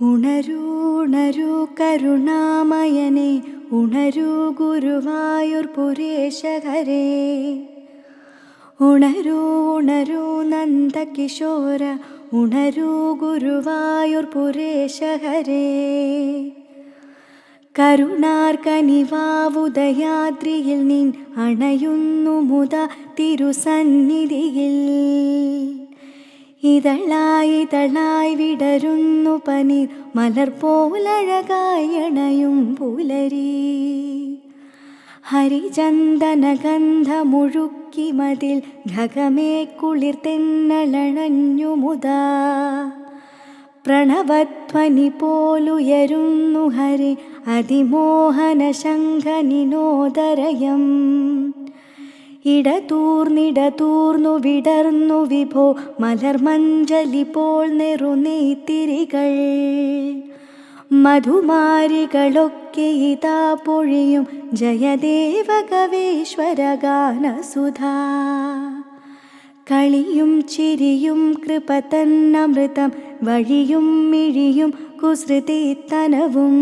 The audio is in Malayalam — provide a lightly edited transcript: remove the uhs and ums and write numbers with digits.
ഉണരൂ ഉണരൂ കരുണാമയനേ, ഉണരൂ ഗുരുവായൂർ പുരേശഹരേ. ഉണരൂ ഉണരൂ നന്ദകിശോര, ഉണരൂ ഗുരുവായൂർ പുരേശഹരേ. കരുണാർക്കനിവാവുദയാദ്രിയിൽ നിൻ അണയുന്നു മുതാ തിരുസന്നിധിയിൽ. ഇതളായി ഇതളായി വിടരുന്നു പനീർ മലർ പോലഴകായി അണയും പുലരി. ഹരിചന്ദനഗന്ധമുഴുക്കി മതിൽ ഖഗമേ കുളിർത്തെന്നളണഞ്ഞു മുതാ. പ്രണവധ്വനി പോലുയരുന്നു ഹരി അതിമോഹന ശംഖനിനോദരയം. ഇടതൂർന്നിടതൂർന്നു വിടർന്നു വിഭോ മലർമഞ്ജലി പോൽ നെറുനെയ്ത്തിരികൾ. മധുമാരികളൊക്കെ ഇതാ പൊഴിയും ജയദേവ കവീശ്വര ഗാനസുധാ. കളിയും ചിരിയും കൃപ തന്നമൃതം വഴിയും മിഴിയും കുസൃതിത്തനവും.